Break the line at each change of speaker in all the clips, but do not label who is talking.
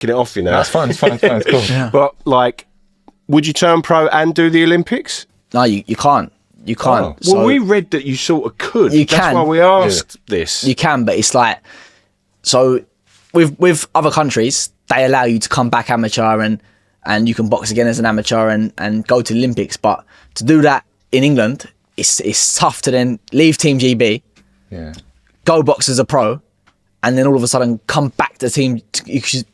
it off you now.
That's fine. It's cool.
Yeah.
But like, would you turn pro and do the Olympics?
No, you can't. You can't.
Oh.
So
Well, we read that you sort of could.
You
That's
can.
why we asked this.
you can, but it's like, so with other countries, they allow you to come back amateur and you can box again as an amateur and go to the Olympics. But to do that in England, it's tough to then leave Team GB,
Yeah.
go box as a pro, and then all of a sudden come back to the team.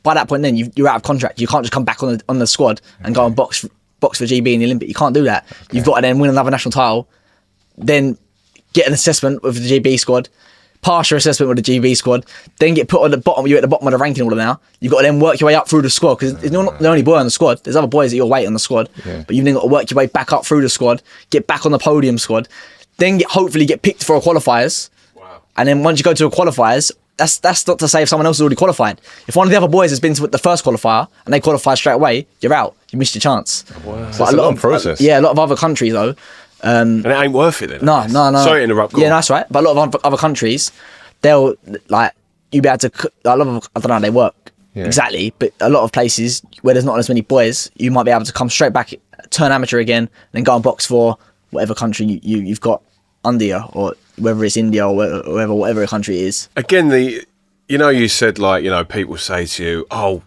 By that point, then you're out of contract. You can't just come back on the squad and go and box for GB in the Olympic. You can't do that. You've got to then win another national title, then get an assessment with the GB squad, pass your assessment with the GB squad, then get put on the bottom. You're at the bottom of the ranking order now. You've got to then work your way up through the squad, because you're not the only boy on the squad. There's other boys that you're waiting on the squad, but you've then got to work your way back up through the squad, get back on the podium squad, then hopefully get picked for a qualifiers.
Wow.
And then once you go to a qualifiers, that's not to say if someone else has already qualified. If one of the other boys has been to the first qualifier and they qualify straight away, you're out. You missed your chance.
Wow.
So it's a long process.
Yeah, a lot of other countries though.
And it ain't worth it then.
No.
Sorry to interrupt. go
Yeah,
on.
no, that's right. But a lot of other countries, they'll like you be able to. A lot of I don't know how they work exactly, but a lot of places where there's not as many boys, you might be able to come straight back, turn amateur again, then go and box for whatever country you've got under you, or whether it's India or whatever country it is.
Again, you said like, people say to you, "Oh,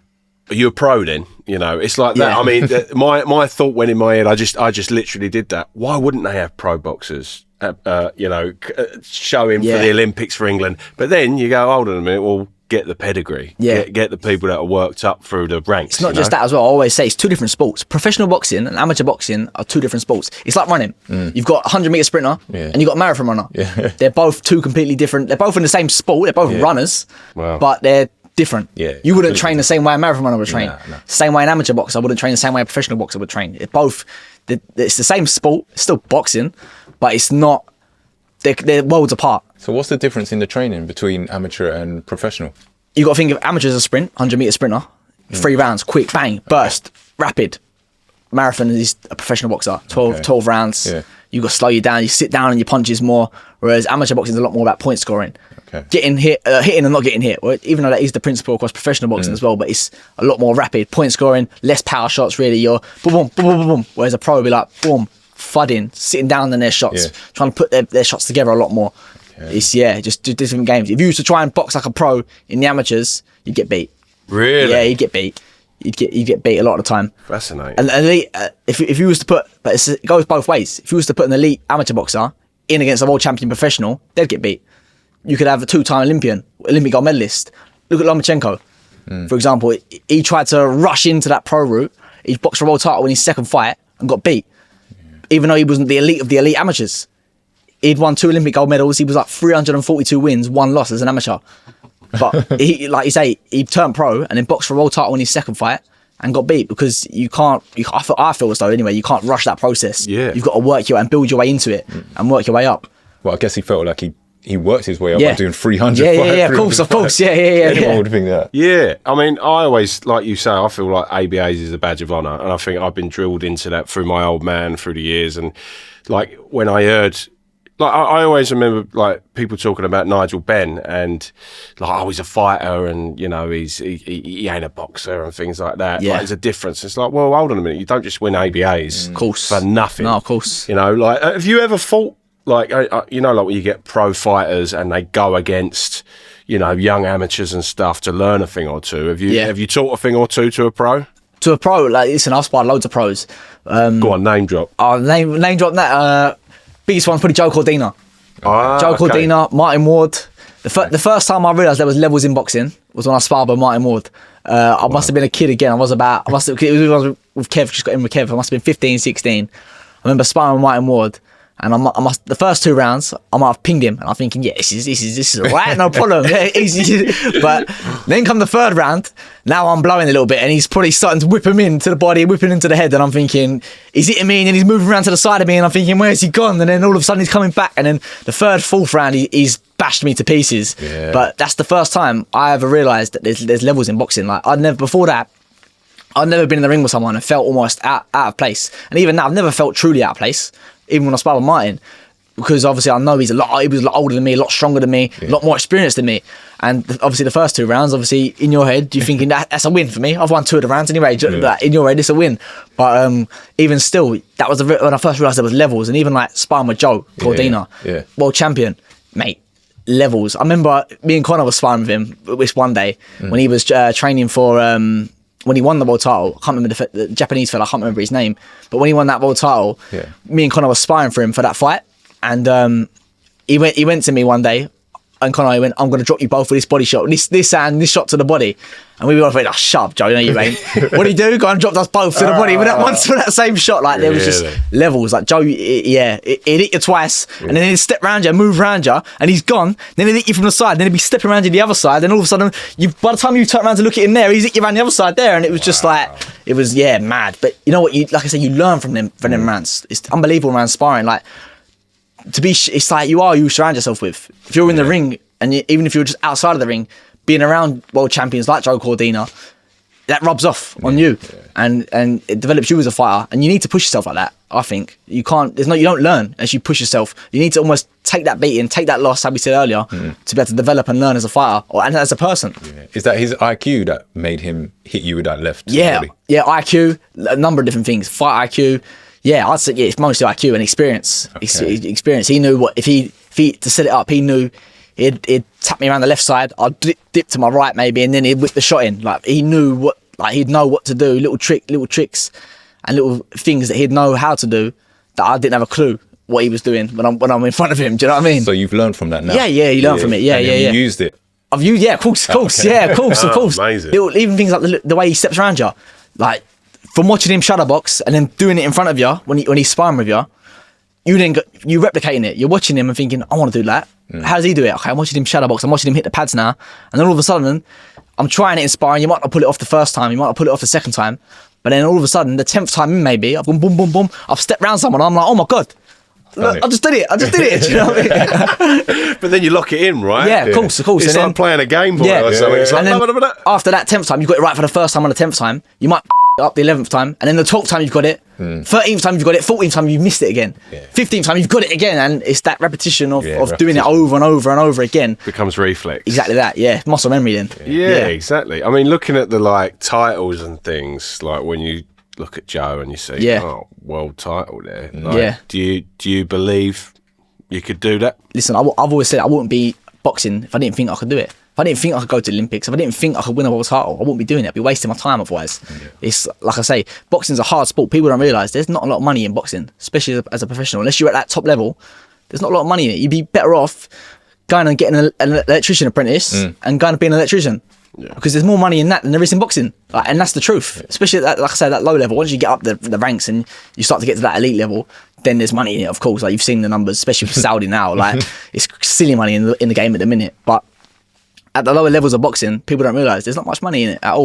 are you a pro then?" It's like that.
Yeah.
I mean, my thought went in my head. I just literally did that. Why wouldn't they have pro boxers? Showing for the Olympics for England, but then you go, hold on a minute. Well, get the pedigree.
Yeah.
Get the people that are worked up through the ranks.
It's not just that as well. I always say it's two different sports. Professional boxing and amateur boxing are two different sports. It's like running. You've got a 100-meter sprinter and you've got a marathon runner.
Yeah.
They're both two completely different. They're both in the same sport. They're both runners, but they're different.
Yeah,
you wouldn't train the same way a marathon runner would train.
No.
Same way an amateur boxer wouldn't train the same way a professional boxer would train. It's the same sport. It's still boxing, but it's not. They're worlds apart.
So what's the difference in the training between amateur and professional?
You got to think of amateur as a sprint, 100-meter sprinter, 3 rounds, quick, bang, burst, rapid. Marathon is a professional boxer, 12 rounds.
Yeah.
You got to slow you down. You sit down and your punches more. Whereas amateur boxing is a lot more about point scoring, getting hit, hitting and not getting hit. Even though that is the principle across professional boxing as well, but it's a lot more rapid point scoring, less power shots. Really, you're boom, boom, boom, boom, boom. Whereas a pro will be like boom, fudding, sitting down in their shots, trying to put their shots together a lot more. It's just different games. If you used to try and box like a pro in the amateurs, you'd get beat.
Really?
Yeah, you'd get beat. You'd get beat a lot of the time.
Fascinating.
And elite, if you was to put, but it goes both ways. If you was to put an elite amateur boxer in against a world champion professional, they'd get beat. You could have a 2-time Olympic gold medalist. Look at Lomachenko, for example. He tried to rush into that pro route. He boxed for a world title in his second fight and got beat, even though he wasn't the elite of the elite amateurs. He'd won 2 Olympic gold medals. He was like 342 wins, 1 loss as an amateur. But he, like you say, he turned pro and then boxed for a world title in his second fight and got beat because I feel as though anyway, you can't rush that process.
Yeah.
You've got to work your way and build your way into it and work your way up.
Well, I guess he felt like he worked his way up by doing 300.
Yeah, of course. Yeah.
Anyone would think that.
Yeah, I mean, I always, like you say, I feel like ABAs is a badge of honour, and I think I've been drilled into that through my old man through the years. And like when I heard, like I always remember like people talking about Nigel Benn and like, oh, he's a fighter, and he ain't a boxer and things like that.
Yeah,
like, there's a difference. It's like, well, hold on a minute, you don't just win ABAs,
of course,
for nothing.
No, of course.
Like have you ever fought? Like, like when you get pro fighters and they go against, young amateurs and stuff to learn a thing or two. Have you taught a thing or two to a pro?
To a pro, like, listen, I've sparred loads of pros.
Go on, name drop.
Name drop that. Biggest one's probably Joe Cordina. Joe Cordina, Martin Ward. The first time I realised there was levels in boxing was when I sparred with Martin Ward. I must have been a kid again. It was with Kev, just got in with Kev. I must have been 15, 16. I remember sparring with Martin Ward. And the first 2 rounds, I might have pinged him, and I'm thinking, yeah, this is all right, no problem. Easy. But then come the 3rd round, now I'm blowing a little bit, and he's probably starting to whip him into the body, whipping into the head, and I'm thinking, he's hitting me, and then he's moving around to the side of me, and I'm thinking, where's he gone? And then all of a sudden he's coming back, and then the 3rd, 4th round, he's bashed me to pieces.
Yeah.
But that's the first time I ever realised that there's levels in boxing. Like before that, I'd never been in the ring with someone and felt almost out of place. And even now, I've never felt truly out of place. Even when I sparred with Martin, because obviously I know he was a lot older than me, a lot stronger than me, a lot more experienced than me. And obviously the first 2 rounds, obviously in your head, you're thinking that's a win for me. I've won 2 of the rounds anyway. Like, in your head, it's a win. But even still, that was when I first realised there was levels. And even like sparring with Joe Cordina, world champion, mate, levels. I remember me and Conor was sparring with him this one day when he was training for... when he won the world title, I can't remember the Japanese fella, I can't remember his name, but when he won that world title, me and Conor was sparring for him for that fight, and he went to me one day, and Conor, he went, I'm going to drop you both with this body shot, this shot to the body, and we were both like, oh, shut up, Joe, you know you ain't. What did he do? Go and dropped us both to the body with that same shot. Like, there was just levels. Like, Joe, it hit you twice, and then he'd step around you, move around you, and he's gone. Then he'd hit you from the side, then he'd be stepping around you the other side, and all of a sudden, by the time you turn around to look at him there, he's hit you around the other side there, and it was just like, it was, mad. But you know what, like I said, you learn from them rounds. It's unbelievable around sparring. Like, it's like you surround yourself with. If you're in the ring, and even if you're just outside of the ring, being around world champions like Joe Cordina, that rubs off on you, and it develops you as a fighter. And you need to push yourself like that. I think you can't. You don't learn as you push yourself. You need to almost take that beating, take that loss, as we said earlier, to be able to develop and learn as a fighter and as a person.
Is that his IQ that made him hit you with that left?
Body? IQ, a number of different things. Fight IQ. Yeah, I'd say it's mostly IQ and experience. Experience. He knew what if he to set it up. He knew. He'd tap me around the left side. I'd dip to my right maybe, and then he'd whip the shot in. Like, he knew what, like, he'd know what to do. Little tricks, and little things that he'd know how to do that I didn't have a clue what he was doing when I'm in front of him. Do you know what I mean?
So you've learned from that now.
Yeah, you learn from it. Yeah.
You used it.
I've used, of course. Yeah, of course.
Amazing.
Even things like the way he steps around you, like from watching him shadow box and then doing it in front of you when he's sparring with you. You replicating it. You're watching him and thinking, I want to do that. How does he do it? Okay, I'm watching him shadow box. I'm watching him hit the pads now. And then all of a sudden, I'm trying it in sparring. You might not pull it off the first time. You might not pull it off the second time. But then all of a sudden, the 10th time in maybe, I've gone boom, boom, boom. I've stepped round someone. I'm like, oh my God. Look, I just did it. Do you know what I mean?
But then you lock it in, right?
Yeah, of course.
It's
and
like
then,
playing a Game Boy or something. It's like,
after that 10th time, you've got it right for the first time on the 10th time. You might up the 11th time, and then the 12th time you've got it, 13th time you've got it, 14th time you've missed it again, 15th time you've got it again, and it's that repetition of doing it over and over and over again.
Becomes reflex.
Exactly that, muscle memory then.
Yeah, exactly. I mean, looking at the like titles and things, like when you look at Joe and you see, world title there. Like, do you believe you could do that?
Listen, I've always said I wouldn't be boxing if I didn't think I could do it. If I didn't think I could go to the Olympics, if I didn't think I could win a world title, I wouldn't be doing it. I'd be wasting my time otherwise. It's like I say, boxing's a hard sport. People don't realise there's not a lot of money in boxing, especially as a professional. Unless you're at that top level, there's not a lot of money in it. You'd be better off going and getting an electrician apprentice and going and being an electrician. Because there's more money in that than there is in boxing. Like, and that's the truth. Especially, like I say, that low level. Once you get up the ranks and you start to get to that elite level, then there's money in it, of course. Like, you've seen the numbers, especially with Saudi now. Like, it's silly money in the game at the minute. But at the lower levels of boxing, people don't realise there's not much money in it at all.